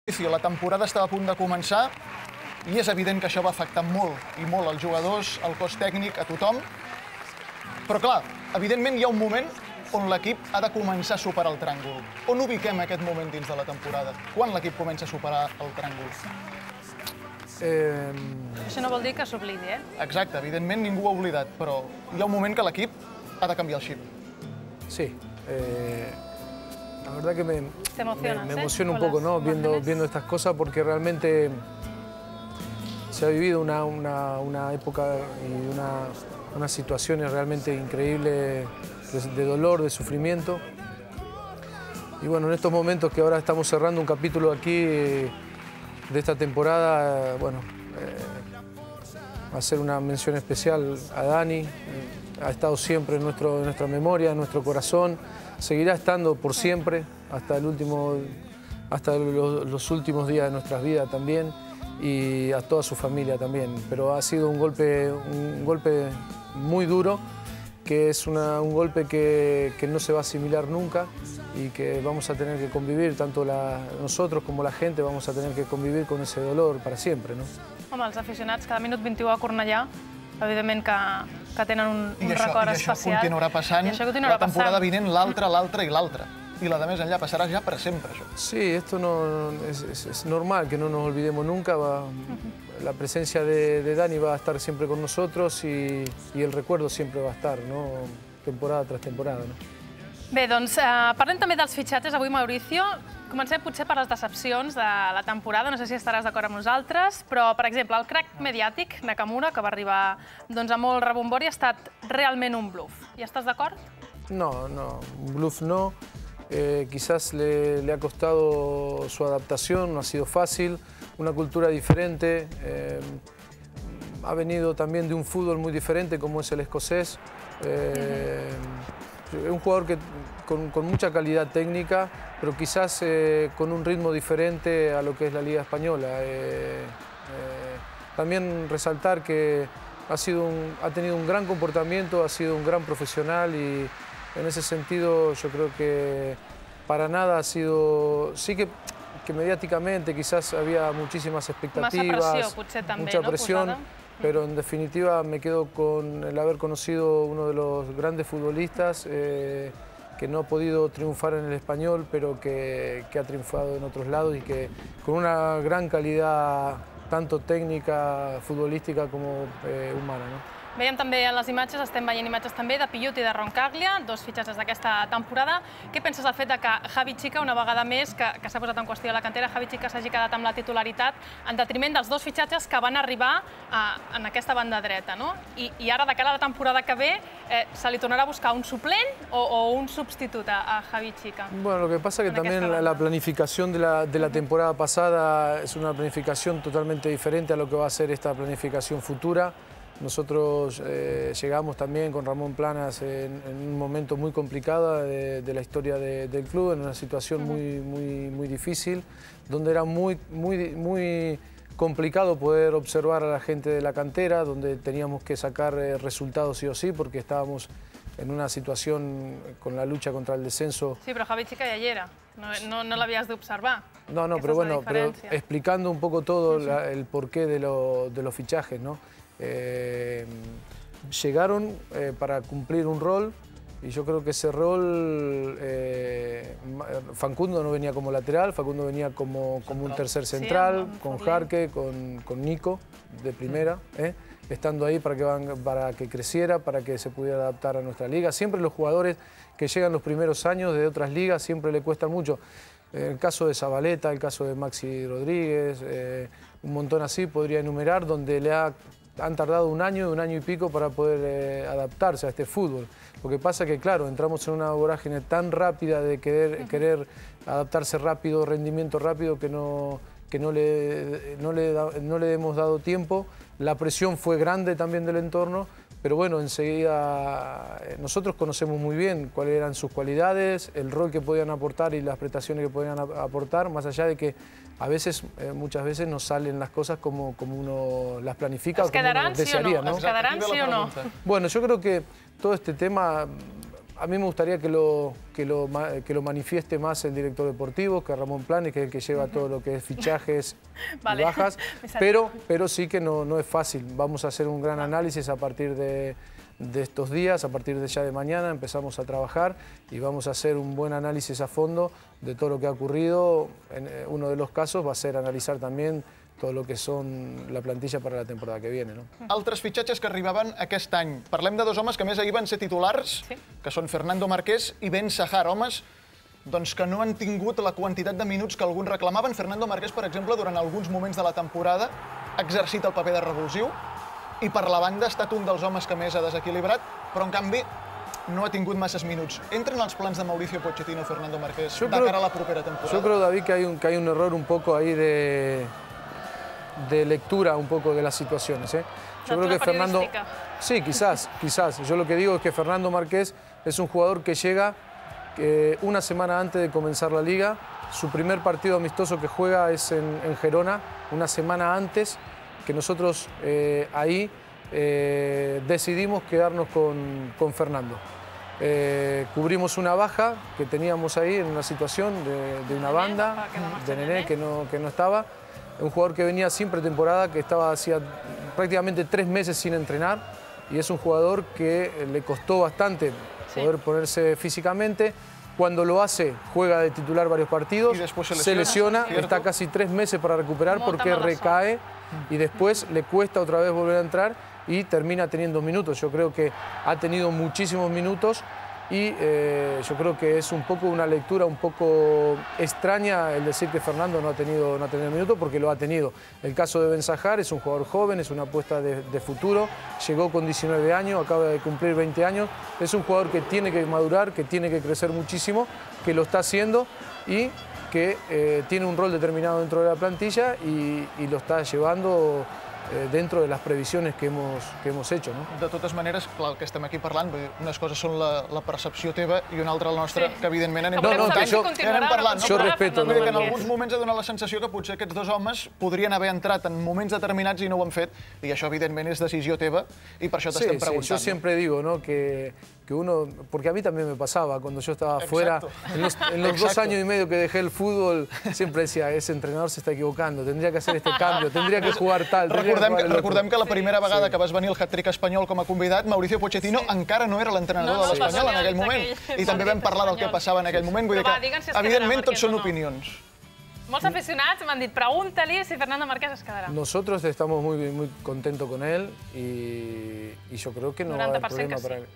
La temporada estava a punt de començar i és evident que això va afectar molt i molt als jugadors, al cos tècnic, a tothom. Però clar, evidentment hi ha un moment on l'equip ha de començar a superar el tràngol. On ubiquem aquest moment dins de la temporada? Quan l'equip comença a superar el tràngol? Això no vol dir que s'oblidi, eh? Exacte, evidentment ningú ho ha oblidat, però hi ha un moment que l'equip ha de canviar el xip. Sí. La verdad que me emociona un poco, ¿no? Viendo estas cosas, porque realmente se ha vivido una época y unas situaciones realmente increíbles de dolor, de sufrimiento. Y bueno, en estos momentos que ahora estamos cerrando un capítulo aquí de esta temporada, bueno, hacer una mención especial a Dani. Ha estado siempre en nuestra memoria, en nuestro corazón. Seguirá estando por siempre, hasta los últimos días de nuestras vidas también, y a toda su familia también. Pero ha sido un golpe muy duro, que es un golpe que no se va a asimilar nunca y que vamos a tener que convivir, tanto nosotros como la gente vamos a tener que convivir con ese dolor para siempre, ¿no? Home, els aficionats cada minut 21 a Cornellà, evidentment que tenen un record especial. I això continuarà passant la temporada vinent, l'altra i l'altra. I la de més enllà passarà ja per sempre, això. Sí, esto es normal que no nos olvidemos nunca. La presencia de Dani va a estar siempre con nosotros y el recuerdo siempre va a estar, ¿no? Temporada tras temporada, ¿no? Bé, doncs parlem també dels fitxatges avui, Mauricio. Comencem potser per les decepcions de la temporada, no sé si estaràs d'acord amb nosaltres, però, per exemple, el crack mediàtic, Nakamura, que va arribar a molt rebombori, ha estat realment un bluff. Hi estàs d'acord? No, un bluff no. Quizás le ha costado su adaptación, no ha sido fácil, una cultura diferente. Ha venido también de un fútbol muy diferente como es el escocés. Es un jugador con mucha calidad técnica, pero quizás con un ritmo diferente a lo que es la Liga Española. También resaltar que ha tenido un gran comportamiento, ha sido un gran profesional y en ese sentido yo creo que para nada ha sido... Sí que mediáticamente quizás había muchísimas expectativas, mucha presión. Pero en definitiva me quedo con el haber conocido uno de los grandes futbolistas que no ha podido triunfar en el Español, pero que ha triunfado en otros lados y que con una gran calidad tanto técnica, futbolística como humana, ¿no? Veiem també en les imatges, estem veient imatges també de Piut i de Roncaglia, dos fitxatges d'aquesta temporada. Què penses del fet que Javi Chica, una vegada més, que s'ha posat en qüestió a la cantera, Javi Chica s'hagi quedat amb la titularitat en detriment dels dos fitxatges que van arribar en aquesta banda dreta, no? I ara, de cara a la temporada que ve, se li tornarà a buscar un suplent o un substitut a Javi Chica? Bueno, lo que pasa es que también la planificación de la temporada pasada es una planificación totalmente diferente a lo que va a ser esta planificación futura. Nosotros llegamos también con Ramón Planas en un momento muy complicado de la historia del club, en una situación muy difícil, donde era muy complicado poder observar a la gente de la cantera, donde teníamos que sacar resultados sí o sí, porque estábamos en una situación con la lucha contra el descenso. Sí, pero Javi Chica ya era, no l'havies d'observar. No, pero bueno, pero explicando un poco todo el porqué de los fichajes, ¿no? Llegaron para cumplir un rol y yo creo que ese rol, Facundo no venía como lateral, Facundo venía como un tercer central, con Jarque, con Nico de primera, estando ahí para que creciera, para que se pudiera adaptar a nuestra liga. Siempre los jugadores que llegan los primeros años de otras ligas siempre le cuestan mucho. El caso de Zabaleta, el caso de Maxi Rodríguez, un montón así podría enumerar, donde han tardado un año y pico para poder adaptarse a este fútbol. Lo que pasa es que, claro, entramos en una vorágine tan rápida de querer adaptarse rápido, rendimiento rápido, que no le hemos dado tiempo. La presión fue grande también del entorno, pero bueno, enseguida nosotros conocemos muy bien cuáles eran sus cualidades, el rol que podían aportar y las prestaciones que podían aportar, más allá de que a veces, muchas veces nos salen las cosas como uno las planifica o como uno desearía, ¿no? ¿Es quedarán sí o no? Bueno, yo creo que todo este tema a mí me gustaría que lo manifieste más el director deportivo, que Ramón Planes, que es el que lleva todo lo que es fichajes y bajas, pero sí que no es fácil. Vamos a hacer un gran análisis a partir de estos días, a partir de ya de mañana empezamos a trabajar y vamos a hacer un buen análisis a fondo de todo lo que ha ocurrido. Uno de los casos va a ser analizar también tot el que són la plantilla per a la temporada que viene. Altres fitxatges que arribaven aquest any. Parlem de dos homes que més ahir van ser titulars, que són Fernando Marqués i Ben Sahar, homes que no han tingut la quantitat de minuts que alguns reclamaven. Fernando Marqués, per exemple, durant alguns moments de la temporada ha exercit el paper de revulsiu i per la banda ha estat un dels homes que més ha desequilibrat, però en canvi no ha tingut masses minuts. Entren els plans de Mauricio Pochettino, Fernando Marqués, de cara a la propera temporada? Yo creo, David, que hay un error un poco ahí de lectura un poco de las situaciones. Yo creo que Fernando... Sí, quizás. Yo lo que digo es que Fernando Marqués es un jugador que llega una semana antes de comenzar la liga. Su primer partido amistoso que juega es en Gerona, una semana antes, que nosotros ahí decidimos quedarnos con Fernando. Cubrimos una baja que teníamos ahí en una situación de una banda, de Nené que no estaba. Un jugador que venía sin pretemporada, que estaba hacía prácticamente 3 meses sin entrenar y es un jugador que le costó bastante poder ponerse físicamente. Cuando lo hace, juega de titular varios partidos, y después se lesiona, está casi 3 meses para recuperar porque recae y después le cuesta otra vez volver a entrar y termina teniendo minutos. Yo creo que ha tenido muchísimos minutos y yo creo que es un poco una lectura un poco extraña el decir que Fernando no ha tenido minutos, porque lo ha tenido. El caso de Ben Sahar es un jugador joven, es una apuesta de futuro, llegó con 19 años, acaba de cumplir 20 años, es un jugador que tiene que madurar, que tiene que crecer muchísimo, que lo está haciendo y que tiene un rol determinado dentro de la plantilla y lo está llevando dentro de las previsiones que hemos hecho. De totes maneres, clar, el que estem aquí parlant, unes coses són la percepció teva i una altra la nostra, que evidentment anem parlant. Jo respeto. Que en alguns moments ha donat la sensació que potser aquests dos homes podrien haver entrat en moments determinats i no ho han fet, i això evidentment és decisió teva i per això t'estem preguntant. Yo siempre digo que uno, porque a mí también me pasaba cuando yo estaba afuera, en los 2 años y medio que dejé el fútbol, siempre decía, ese entrenador se está equivocando, tendría que hacer este cambio, tendría que jugar tal. Recordem que la primera vegada que vas venir al hat-trick espanyol com a convidat, Mauricio Pochettino encara no era l'entrenador de l'Espanyol en aquell moment. I també vam parlar del que passava en aquell moment. Vull dir que, evidentment, tots són opinions. Molts aficionats m'han dit, pregunta-li si Fernando Marqués es quedará. Nosotros estamos muy contentos con él y yo creo que no va a haber problema para él.